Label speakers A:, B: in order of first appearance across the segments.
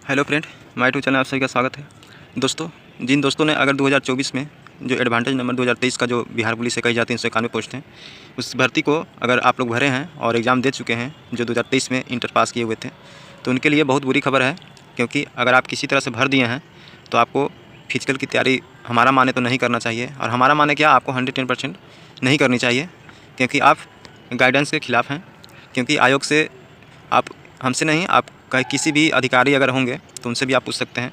A: Hello friend, my to channel आप सभी का स्वागत है। दोस्तों, जिन दोस्तों ने अगर 2024 में जो एडवांटेज नंबर 2023 का जो बिहार पुलिस से कही जाती है 391 पोस्ट हैं, उस भर्ती को अगर आप लोग भरे हैं और एग्ज़ाम दे चुके हैं जो 2023 में इंटर पास किए हुए थे, तो उनके लिए बहुत बुरी खबर है। क्योंकि अगर आप किसी तरह से भर दिए हैं तो आपको फिजिकल की तैयारी हमारा माने तो नहीं करना चाहिए, और हमारा माने क्या, आपको 110% नहीं करनी चाहिए, क्योंकि आप गाइडेंस के ख़िलाफ़ हैं। क्योंकि आयोग से आप हमसे नहीं, आप किसी भी अधिकारी अगर होंगे तो उनसे भी आप पूछ सकते हैं।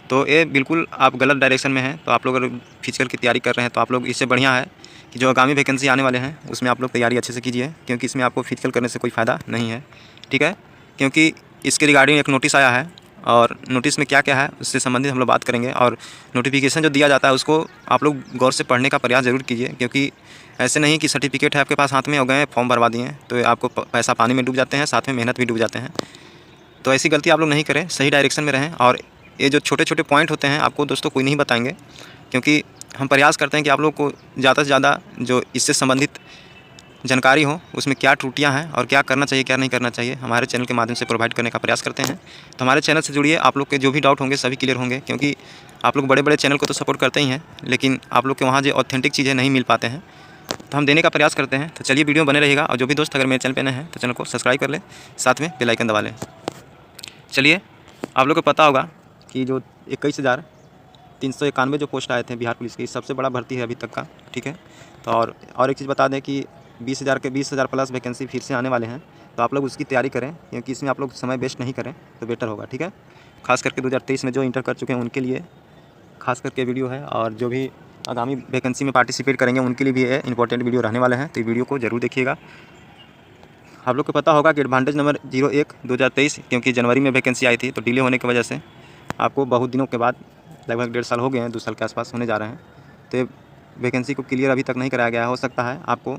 A: तो ये बिल्कुल आप गलत डायरेक्शन में हैं। तो आप लोग अगर फिजिकल की तैयारी कर रहे हैं तो आप लोग, इससे बढ़िया है कि जो आगामी वैकेंसी आने वाले हैं उसमें आप लोग तैयारी अच्छे से कीजिए, क्योंकि इसमें आपको फिजिकल करने से कोई फ़ायदा नहीं है। ठीक है, क्योंकि इसके रिगार्डिंग एक नोटिस आया है, और नोटिस में क्या क्या है उससे संबंधित हम लोग बात करेंगे। और नोटिफिकेशन जो दिया जाता है उसको आप लोग गौर से पढ़ने का प्रयास ज़रूर कीजिए, क्योंकि ऐसे नहीं कि सर्टिफिकेट है आपके पास हाथ में, हो गए फॉर्म भरवा दिए तो आपको पैसा पानी में डूब जाते हैं, साथ में मेहनत भी डूब जाते हैं। तो ऐसी गलती आप लोग नहीं करें, सही डायरेक्शन में रहें। और ये जो छोटे छोटे पॉइंट होते हैं आपको दोस्तों कोई नहीं बताएंगे, क्योंकि हम प्रयास करते हैं कि आप लोग को ज़्यादा से ज़्यादा जो इससे संबंधित जानकारी हो, उसमें क्या त्रुटियां हैं और क्या करना चाहिए क्या नहीं करना चाहिए, हमारे चैनल के माध्यम से प्रोवाइड करने का प्रयास करते हैं। तो हमारे चैनल से जुड़िए, आप लोग के जो भी डाउट होंगे सभी क्लियर होंगे, क्योंकि आप लोग बड़े बड़े चैनल को तो सपोर्ट करते ही हैं, लेकिन आप लोग के वहाँ जो ऑथेंटिक चीज़ें नहीं मिल पाते हैं तो हम देने का प्रयास करते हैं। तो चलिए, वीडियो बने रहेगा। और जो भी दोस्त अगर मेरे चैनल पर नए हैं तो चैनल को सब्सक्राइब कर ले, साथ में बेल आइकन दबा लें। चलिए, आप लोग को पता होगा कि जो 21,391 जो पोस्ट आए थे बिहार पुलिस की, सबसे बड़ा भर्ती है अभी तक का। ठीक है, तो और एक चीज़ बता दें कि 20,000 प्लस वैकेंसी फिर से आने वाले हैं, तो आप लोग उसकी तैयारी करें, क्योंकि इसमें आप लोग समय वेस्ट नहीं करें तो बेटर होगा। ठीक है, खास करके 2023 में जो इंटर कर चुके हैं उनके लिए खास करके वीडियो है, और जो भी आगामी वैकेंसी में पार्टिसिपेट करेंगे उनके लिए भी ये इंपॉर्टेंट वीडियो रहने वाले हैं। तो वीडियो को जरूर देखिएगा। आप लोग को पता होगा कि एडवांटेज नंबर 01/2023, क्योंकि जनवरी में वैकेंसी आई थी तो डिले होने की वजह से आपको बहुत दिनों के बाद, लगभग 1.5 साल हो गए हैं, 2 साल के आसपास होने जा रहे हैं, तो वैकेंसी को क्लियर अभी तक नहीं कराया गया। हो सकता है आपको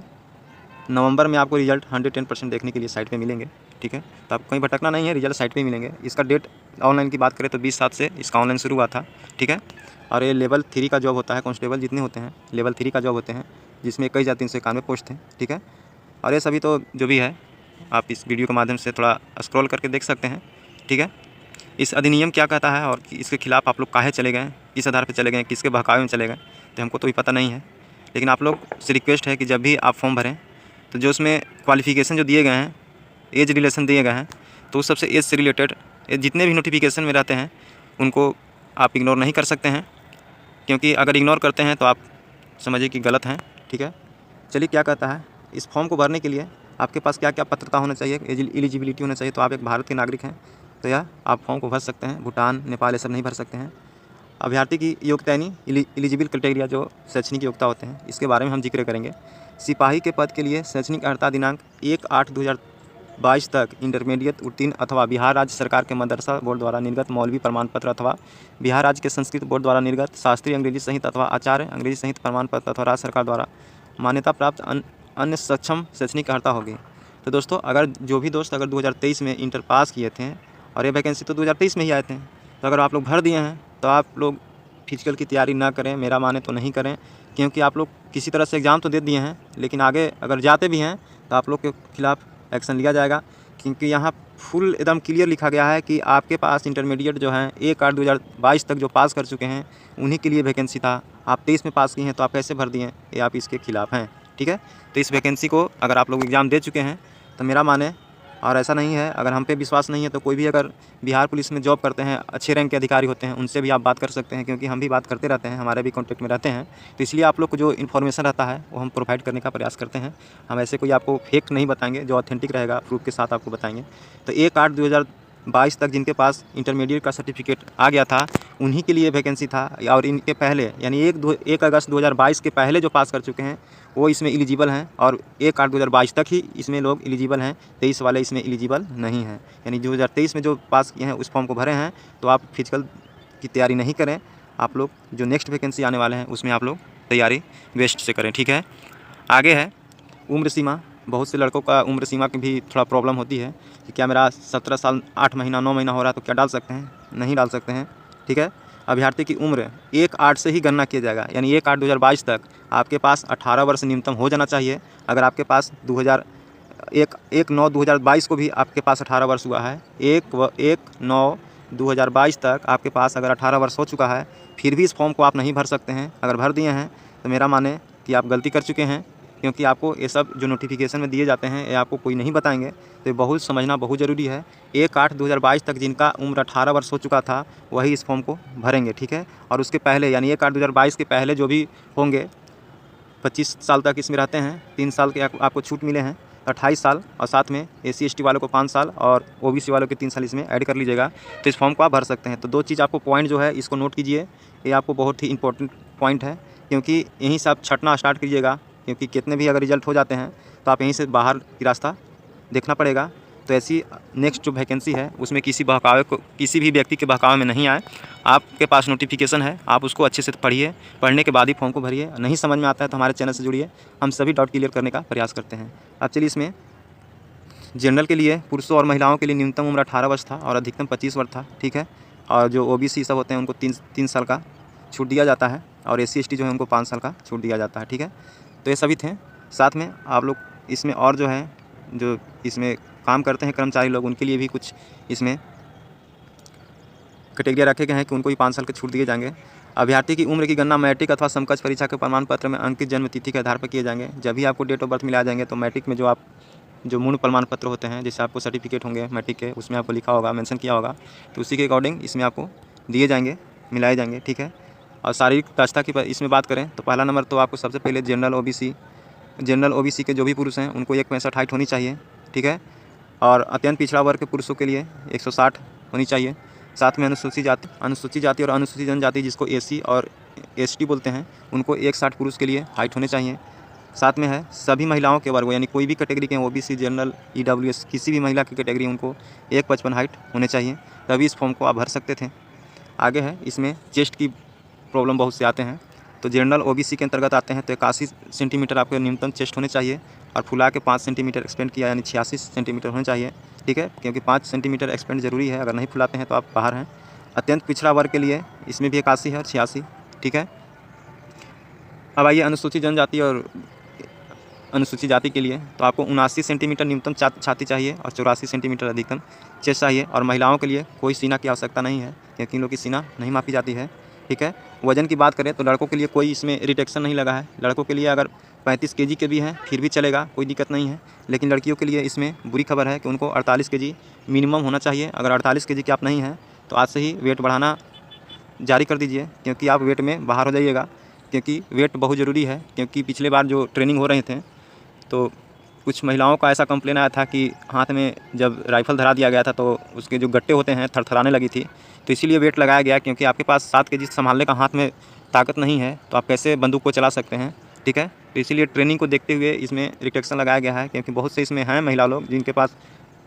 A: नवंबर में आपको रिजल्ट 110% देखने के लिए साइट पे मिलेंगे। ठीक है, तो आपको कहीं भटकना नहीं है, रिजल्ट साइट पे मिलेंगे। इसका डेट ऑनलाइन की बात करें तो 20/7 से इसका ऑनलाइन शुरू हुआ था। ठीक है, और ये लेवल 3 का जॉब होता है। कांस्टेबल जितने होते हैं लेवल 3 का जॉब होते हैं, जिसमें 21,391 पोस्ट हैं। ठीक है, और ये सभी तो जो भी है आप इस वीडियो के माध्यम से थोड़ा स्क्रॉल करके देख सकते हैं। ठीक है, इस अधिनियम क्या कहता है और इसके खिलाफ़ आप लोग काहे चले गए, किस आधार पर चले गए, किसके बहकावे में चले गए, तो हमको तो भी पता नहीं है। लेकिन आप लोग से रिक्वेस्ट है कि जब भी आप फॉर्म भरें तो जो उसमें क्वालिफ़िकेशन जो दिए गए हैं, एज रिलेशन दिए गए हैं, तो उस सबसे एज से रिलेटेड जितने भी नोटिफिकेशन में रहते हैं उनको आप इग्नोर नहीं कर सकते हैं, क्योंकि अगर इग्नोर करते हैं तो आप समझिए कि गलत हैं। ठीक है, चलिए क्या कहता है, इस फॉर्म को भरने के लिए आपके पास क्या क्या पात्रता होना चाहिए, एलिजिबिलिटी होना चाहिए। तो आप एक भारत के नागरिक हैं तो यह आप फॉर्म को भर सकते हैं। भूटान, नेपाल ये सब नहीं भर सकते हैं। अभ्यर्थी की योग्यता यानी एलिजिबल क्राइटेरिया, जो शैक्षणिक योग्यता होते हैं, इसके बारे में हम जिक्र करेंगे। सिपाही के पद के लिए शैक्षणिक अर्हता दिनांक 1/8/2022 तक इंटरमीडिएट उत्तीर्ण अथवा बिहार राज्य सरकार के मदरसा बोर्ड द्वारा निर्गत मौलवी प्रमाण पत्र अथवा बिहार राज्य के संस्कृत बोर्ड द्वारा निर्गत शास्त्रीय अंग्रेजी सहित अथवा आचार्य अंग्रेजी सहित प्रमाण पत्र अथवा राज्य सरकार द्वारा मान्यता प्राप्त अन्य सक्षम शैक्षणिक अर्हता होगी। तो दोस्तों, अगर जो भी दोस्त अगर 2023 में इंटर पास किए थे, और ये वैकेंसी तो 2023 में ही आए थे, तो अगर आप लोग भर दिए हैं तो आप लोग फिजिकल की तैयारी ना करें, मेरा माने तो नहीं करें। क्योंकि आप लोग किसी तरह से एग्ज़ाम तो दे दिए हैं, लेकिन आगे अगर जाते भी हैं तो आप लोग के खिलाफ़ एक्शन लिया जाएगा। क्योंकि यहाँ फुल एकदम क्लियर लिखा गया है कि आपके पास इंटरमीडिएट जो हैं 1/8/2022 तक जो पास कर चुके हैं उन्हीं के लिए वैकेंसी था। आप 23 में पास किए हैं तो आप कैसे भर दिए, ये आप इसके खिलाफ़ हैं। ठीक है, तो इस वैकेंसी को अगर आप लोग एग्ज़ाम दे चुके हैं तो मेरा माने, और ऐसा नहीं है, अगर हम पे विश्वास नहीं है तो कोई भी अगर बिहार पुलिस में जॉब करते हैं, अच्छे रैंक के अधिकारी होते हैं, उनसे भी आप बात कर सकते हैं, क्योंकि हम भी बात करते रहते हैं, हमारे भी कॉन्टैक्ट में रहते हैं। तो इसलिए आप लोग को जो इन्फॉर्मेशन रहता है वो हम प्रोवाइड करने का प्रयास करते हैं। हम ऐसे कोई आपको फेक नहीं बताएंगे, जो ऑथेंटिक रहेगा प्रूफ के साथ आपको बताएंगे। तो 1/8/2022 तक जिनके पास इंटरमीडिएट का सर्टिफिकेट आ गया था उन्हीं के लिए वैकेंसी था, और इनके पहले यानी 1 अगस्त 2022 के पहले जो पास कर चुके हैं वो इसमें एलिजिबल हैं, और 1/8/2022 तक ही इसमें लोग एलिजिबल हैं। 23 वाले इसमें एलिजिबल नहीं हैं। यानी 2023 में जो पास किए हैं उस फॉर्म को भरे हैं तो आप फिजिकल की तैयारी नहीं करें। आप लोग जो नेक्स्ट वैकेंसी आने वाले हैं उसमें आप लोग तैयारी बेस्ट से करें। ठीक है, आगे है उम्र सीमा। बहुत से लड़कों का उम्र सीमा की भी थोड़ा प्रॉब्लम होती है कि क्या मेरा 17 साल 8 महीना 9 महीना हो रहा है तो क्या डाल सकते हैं, नहीं डाल सकते हैं। ठीक है, अभ्यर्थी की उम्र 1/8 से ही गणना किया जाएगा, यानी 1/8/2022 तक आपके पास 18 वर्ष न्यूनतम हो जाना चाहिए। अगर आपके पास 1/9/2022 को भी आपके पास 18 वर्ष हुआ है, 1/9 2022 तक आपके पास अगर 18 वर्ष हो चुका है, फिर भी इस फॉर्म को आप नहीं भर सकते हैं। अगर भर दिए हैं तो मेरा माने कि आप गलती कर चुके हैं, क्योंकि आपको ये सब जो नोटिफिकेशन में दिए जाते हैं ये आपको कोई नहीं बताएंगे। तो ये बहुत समझना बहुत ज़रूरी है। 1/8/2022 तक जिनका उम्र 18 वर्ष हो चुका था वही इस फॉर्म को भरेंगे, ठीक है। और उसके पहले यानी 1/8/2022 के पहले जो भी होंगे 25 साल तक इसमें रहते हैं, 3 साल के आपको छूट मिले हैं, 28 साल, और साथ में SC/ST वालों को 5 साल और OBC वालों के 3 साल इसमें ऐड कर लीजिएगा, तो इस फॉर्म को आप भर सकते हैं। तो 2 चीज़ आपको पॉइंट जो है इसको नोट कीजिए, ये आपको बहुत ही इंपॉर्टेंट पॉइंट है, क्योंकि यहीं से आप छँटना स्टार्ट कीजिएगा, क्योंकि कितने भी अगर रिजल्ट हो जाते हैं तो आप यहीं से बाहर की रास्ता देखना पड़ेगा। तो ऐसी नेक्स्ट जो वैकेंसी है उसमें किसी भी व्यक्ति के बहकावे में नहीं आए। आपके पास नोटिफिकेशन है, आप उसको अच्छे से पढ़िए, पढ़ने के बाद ही फॉर्म को भरिए। नहीं समझ में आता है तो हमारे चैनल से जुड़िए, हम सभी डाउट क्लियर करने का प्रयास करते हैं। अब चलिए इसमें जनरल के लिए पुरुषों और महिलाओं के लिए न्यूनतम उम्र 18 वर्ष था और अधिकतम 25 वर्ष था, ठीक है। और जो OBC सब होते हैं उनको 3 साल का छूट दिया जाता है, और SC/ST जो है उनको 5 साल का छूट दिया जाता है, ठीक है। तो ये सभी थे। साथ में आप लोग इसमें और जो है जो इसमें काम करते हैं कर्मचारी लोग, उनके लिए भी कुछ इसमें कैटेगरी रखे गए हैं कि उनको भी 5 साल के छूट दिए जाएंगे। अभ्यर्थी की उम्र की गणना मैट्रिक अथवा समकक्ष परीक्षा के प्रमाण पत्र में अंकित जन्म तिथि के आधार पर किए जाएंगे। जब भी आपको डेट ऑफ बर्थ मिला जाएंगे तो मैट्रिक में जो मूल प्रमाण पत्र होते हैं, जैसे आपको सर्टिफिकेट होंगे मैट्रिक के, उसमें आपको लिखा होगा, मेंशन किया होगा, तो उसी के अकॉर्डिंग इसमें आपको दिए जाएंगे, मिलाए जाएंगे, ठीक है। और शारीरिक दक्षता की इसमें बात करें तो पहला नंबर तो आपको सबसे पहले जनरल OBC के जो भी पुरुष हैं उनको 1.65 हाइट होनी चाहिए, ठीक है। और अत्यंत पिछड़ा वर्ग के पुरुषों के लिए 160 होनी चाहिए। साथ में अनुसूचित जाति और अनुसूचित जनजाति जिसको SC और ST बोलते हैं, उनको 160 पुरुष के लिए हाइट होने चाहिए। साथ में है सभी महिलाओं के वर्ग, यानी कोई भी कैटेगरी के OBC, जनरल, EWS, किसी भी महिला की कैटेगरी, उनको 1.55 हाइट होने चाहिए, तभी इस फॉर्म को आप भर सकते थे। आगे है इसमें चेस्ट की प्रॉब्लम बहुत से आते हैं, तो जनरल OBC के अंतर्गत आते हैं, तो 81 सेंटीमीटर आपके न्यूनतम चेस्ट होने चाहिए, और फुला के 5 सेंटीमीटर एक्सपेंड किया यानी 86 सेंटीमीटर होने चाहिए, ठीक है, क्योंकि 5 सेंटीमीटर एक्सपेंड जरूरी है, अगर नहीं फुलाते हैं तो आप बाहर हैं। अत्यंत पिछड़ा वर्ग के लिए इसमें भी 81 है और 86, ठीक है। अब आइए अनुसूचित जनजाति और अनुसूचित जाति के लिए, तो आपको 79 सेंटीमीटर न्यूनतम छाती चाहिए और 84 सेंटीमीटर अधिकतम चेस्ट चाहिए। और महिलाओं के लिए कोई सीना की आवश्यकता नहीं है, क्योंकि इन लोग की सीना नहीं मापी जाती है, ठीक है। वजन की बात करें तो लड़कों के लिए कोई इसमें रिडक्शन नहीं लगा है। लड़कों के लिए अगर 35 kg के भी हैं फिर भी चलेगा, कोई दिक्कत नहीं है। लेकिन लड़कियों के लिए इसमें बुरी खबर है कि उनको 48 kg मिनिमम होना चाहिए। अगर 48 kg के आप नहीं हैं तो आज से ही वेट बढ़ाना जारी कर दीजिए, क्योंकि आप वेट में बाहर हो जाइएगा, क्योंकि वेट बहुत ज़रूरी है। क्योंकि पिछले बार जो ट्रेनिंग हो रहे थे तो कुछ महिलाओं का ऐसा कंप्लेन आया था कि हाथ में जब राइफ़ल धरा दिया गया था तो उसके जो गट्टे होते हैं थरथराने लगी थी, तो इसीलिए वेट लगाया गया, क्योंकि आपके पास 7 kg संभालने का हाथ में ताकत नहीं है तो आप कैसे बंदूक को चला सकते हैं, ठीक है। तो इसीलिए ट्रेनिंग को देखते हुए इसमें रिस्ट्रिक्शन लगाया गया है, क्योंकि बहुत से इसमें हैं महिला लोग जिनके पास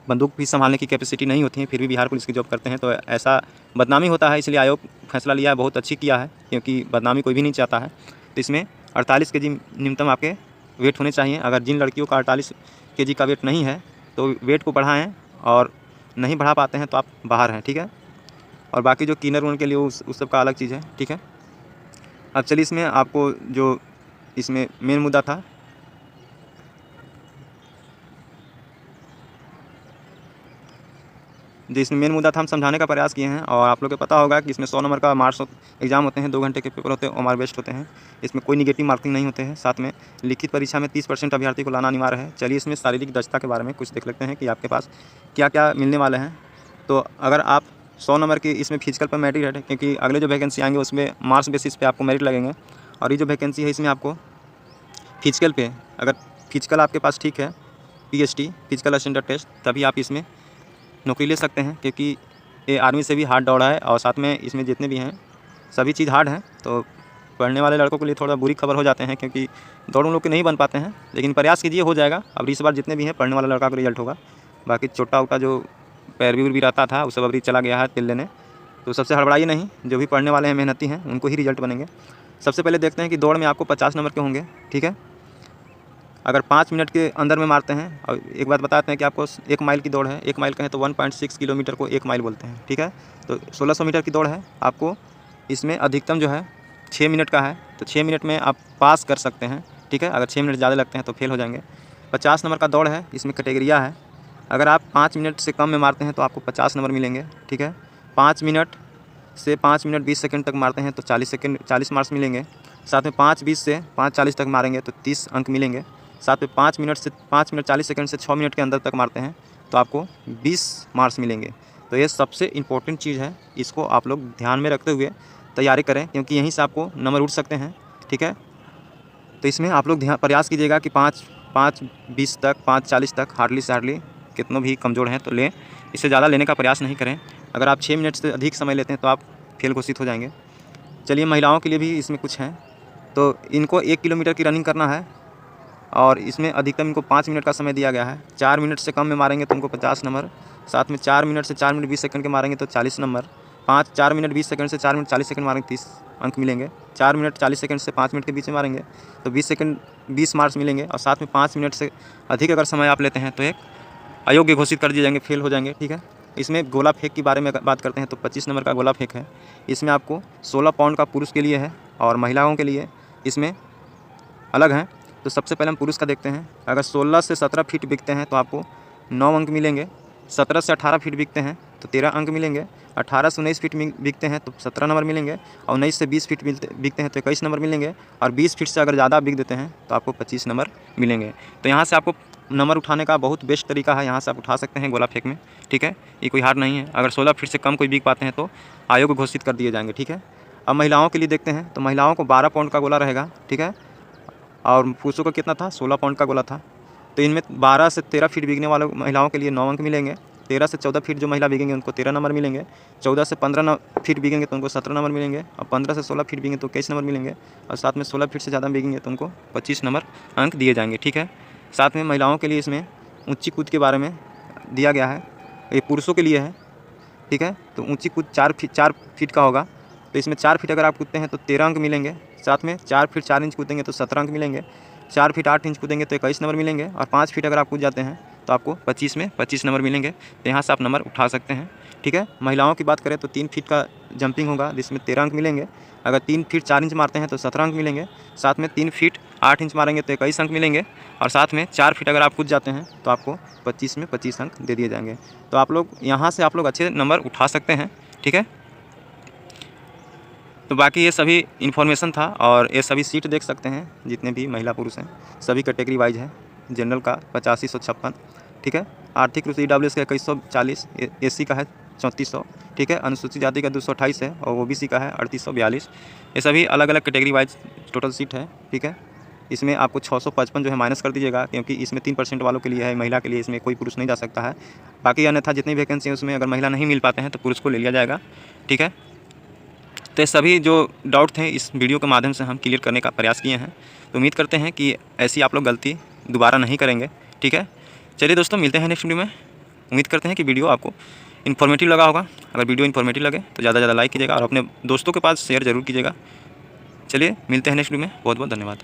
A: बंदूक भी संभालने की कैपेसिटी नहीं होती है, फिर भी बिहार पुलिस की जॉब करते हैं, तो ऐसा बदनामी होता है। इसलिए आयोग फैसला लिया है, बहुत अच्छी किया है, क्योंकि बदनामी कोई भी नहीं चाहता है। तो इसमें 48 kg न्यूनतम आपके वेट होने चाहिए। अगर जिन लड़कियों का 48 kg का वेट नहीं है तो वेट को बढ़ाएं, और नहीं बढ़ा पाते हैं तो आप बाहर हैं, ठीक है। और बाकी जो किन्नर उनके लिए उस सब का अलग चीज़ है, ठीक है। अब चलिए इसमें आपको जो इसमें मेन मुद्दा था, हम समझाने का प्रयास किए हैं। और आप लोग को पता होगा कि इसमें 100 नंबर का मार्क्स एग्जाम होते हैं, 2 घंटे के पेपर होते हैं, ओमार बेस्ट होते हैं। इसमें कोई निगेटिव मार्किंग नहीं होते हैं। साथ में लिखित परीक्षा में 30% अभ्यर्थी को लाना अनिवार्य है। चलिए इसमें शारीरिक दक्षता के बारे में कुछ देख लेते हैं कि आपके पास क्या क्या मिलने वाले हैं। तो अगर आप 100 नंबर की इसमें फिजिकल पर मेरिट है, क्योंकि अगले जो वैकेंसी आएंगे उसमें मार्क्स बेसिस पे आपको मेरिट लगेंगे, और ये जो वैकेंसी है इसमें आपको फिजिकल पे, अगर फिजिकल आपके पास ठीक है, PST फिजिकल असिस्टेंट टेस्ट, तभी आप इसमें नौकरी ले सकते हैं, क्योंकि ये आर्मी से भी हार्ड दौड़ है। और साथ में इसमें जितने भी हैं सभी चीज़ हार्ड हैं। तो पढ़ने वाले लड़कों के लिए थोड़ा बुरी खबर हो जाते हैं, क्योंकि दौड़ उन लोग के नहीं बन पाते हैं, लेकिन प्रयास कीजिए, हो जाएगा। अब इस बार जितने भी हैं पढ़ने वाला लड़का का रिजल्ट होगा। बाकी छोटा उटा जो पैरवी भी रहता था वो सब अभी चला गया है तिल लेने, तो सबसे हड़बड़ाइए नहीं, जो भी पढ़ने वाले हैं, मेहनती हैं, उनको ही रिजल्ट बनेंगे। सबसे पहले देखते हैं कि दौड़ में आपको 50 नंबर के होंगे, ठीक है। अगर 5 मिनट के अंदर में मारते हैं, और एक बात बताते हैं कि आपको 1 माइल की दौड़ है, 1 माइल कहें तो 1.6 किलोमीटर को 1 माइल बोलते हैं, ठीक है। तो 1600 मीटर की दौड़ है, आपको इसमें अधिकतम जो है 6 मिनट का है, तो 6 मिनट में आप पास कर सकते हैं, ठीक है। अगर 6 मिनट ज़्यादा लगते हैं तो फेल हो जाएंगे। 50 नंबर का दौड़ है, इसमें कैटेगरिया है। अगर आप 5 मिनट से कम में मारते हैं तो आपको 50 नंबर मिलेंगे, ठीक है। 5 मिनट से 5 मिनट 20 सेकंड तक मारते हैं तो 40 मार्क्स मिलेंगे। साथ में 5:20 से 5:40 तक मारेंगे तो 30 अंक मिलेंगे। साथ में 5 मिनट 40 सेकंड से 6 मिनट के अंदर तक मारते हैं तो आपको 20 मार्क्स मिलेंगे। तो ये सबसे इम्पोर्टेंट चीज़ है, इसको आप लोग ध्यान में रखते हुए तैयारी करें, क्योंकि यहीं से आपको नंबर उठ सकते हैं। ठीक है, तो इसमें आप लोग प्रयास कीजिएगा कि 5:20 तक 5:40 तक हार्डली से हार्डली कितना भी कमज़ोर हैं तो लें, इससे ज़्यादा लेने का प्रयास नहीं करें। अगर आप 6 मिनट से अधिक समय लेते हैं तो आप फेल घोषित हो जाएंगे। चलिए, महिलाओं के लिए भी इसमें कुछ हैं। तो इनको 1 किलोमीटर की रनिंग करना है और इसमें अधिकतम इनको 5 मिनट का समय दिया गया है। 4 मिनट से कम में मारेंगे तो उनको 50 नंबर। साथ में 4 मिनट से 4 मिनट 20 सेकंड के मारेंगे तो 40 नंबर। 4 मिनट 20 सेकंड से 4 मिनट 40 सेकंड मारेंगे 30 अंक मिलेंगे। 4 मिनट 40 सेकंड से 5 मिनट के बीच में मारेंगे तो 20 मार्क्स मिलेंगे। और साथ में 5 मिनट से अधिक अगर समय आप लेते हैं तो एक अयोग्य घोषित कर दिए जाएंगे, फेल हो जाएंगे। ठीक है, इसमें गोला फेंक के बारे में बात करते हैं तो 25 नंबर का गोला फेंक है। इसमें आपको 16 पाउंड का पुरुष के लिए है और महिलाओं के लिए इसमें अलग है। तो सबसे पहले हम पुरुष का देखते हैं। अगर 16 से 17 फीट बिकते हैं तो आपको 9 अंक मिलेंगे। 17 से 18 फीट बिकते हैं तो 13 अंक मिलेंगे। 18 से 19 फीट बिकते हैं तो 17 नंबर मिलेंगे। और 19 से 20 फीट बिकते हैं तो 21 नंबर मिलेंगे। और 20 फीट से अगर ज़्यादा बिक देते हैं तो आपको 25 नंबर मिलेंगे। तो यहाँ से आपको नंबर उठाने का बहुत बेस्ट तरीका है, यहाँ से आप उठा सकते हैं गोला फेंक में। ठीक है, ये कोई हार नहीं है। अगर 16 फीट से कम कोई बिक पाते हैं तो आयोग घोषित कर दिए जाएंगे। ठीक है, अब महिलाओं के लिए देखते हैं। तो महिलाओं को 12 पाउंड का गोला रहेगा। ठीक है, और पुरुषों का कितना था? 16 पाउंड का गोला था। तो इनमें 12 से 13 फीट बिकने वाले महिलाओं के लिए 9 अंक मिलेंगे। 13 से 14 फीट जो महिला बिकेंगे उनको 13 नंबर मिलेंगे। 14 से 15 फीट बिकेंगे तो उनको 17 नंबर मिलेंगे। और 15 से 16 फीट बिकेंगे तो 21 नंबर मिलेंगे। और साथ में 16 फीट से ज़्यादा बिकेंगे तो उनको 25 नंबर अंक दिए जाएंगे। ठीक है, साथ में महिलाओं के लिए इसमें ऊंची कूद के बारे में दिया गया है, ये पुरुषों के लिए है। ठीक है, तो ऊंची कूद 4 फीट का होगा। तो इसमें 4 फीट अगर आप कूदते हैं तो 13 अंक मिलेंगे। साथ में 4 फीट 4 इंच कूदेंगे तो 17 अंक मिलेंगे। 4 फीट 8 इंच कूदेंगे तो 21 नंबर मिलेंगे। और 5 फीट अगर आप कूद जाते हैं तो आपको 25 में 25 नंबर मिलेंगे। तो यहाँ से आप नंबर उठा सकते हैं। ठीक है, महिलाओं की बात करें तो 3 फीट का जंपिंग होगा जिसमें 13 अंक मिलेंगे। अगर 3 फीट 4 इंच मारते हैं तो 17 अंक मिलेंगे। साथ में 3 फीट 8 इंच मारेंगे तो 21 अंक मिलेंगे। और साथ में 4 फीट अगर आप कूद जाते हैं तो आपको 25 में 25 अंक दे दिए जाएंगे। तो आप लोग यहाँ से आप लोग अच्छे नंबर उठा सकते हैं। ठीक है, तो बाकी ये सभी इन्फॉर्मेशन था और ये सभी सीट देख सकते हैं जितने भी महिला पुरुष हैं, सभी कैटेगरी वाइज है। जनरल का 8556। ठीक है, आर्थिक रूप से EWS का 2140, SC का है 3400। ठीक है, अनुसूचित जाति का 228 है और OBC का है 3842। ये सभी अलग अलग कैटेगरी वाइज टोटल सीट है। ठीक है, इसमें आपको 655 जो है माइनस कर दीजिएगा, क्योंकि इसमें 3% वालों के लिए है, महिला के लिए इसमें कोई पुरुष नहीं जा सकता है। बाकी अन्यथा जितनी वैकेंसी है उसमें अगर महिला नहीं मिल पाते हैं तो पुरुष को ले लिया जाएगा। ठीक है, तो सभी जो डाउट थे इस वीडियो के माध्यम से हम क्लियर करने का प्रयास किए हैं। तो उम्मीद करते हैं कि ऐसी आप लोग गलती दोबारा नहीं करेंगे। ठीक है, चलिए दोस्तों, मिलते हैं नेक्स्ट वीडियो में। उम्मीद करते हैं कि वीडियो आपको इन्फॉर्मेटिव लगा होगा। अगर वीडियो इन्फॉर्मेटिव लगे तो ज़्यादा से ज़्यादा लाइक कीजिएगा और अपने दोस्तों के पास शेयर ज़रूर कीजिएगा। चलिए, मिलते हैं नेक्स्ट वीडियो में। बहुत बहुत धन्यवाद।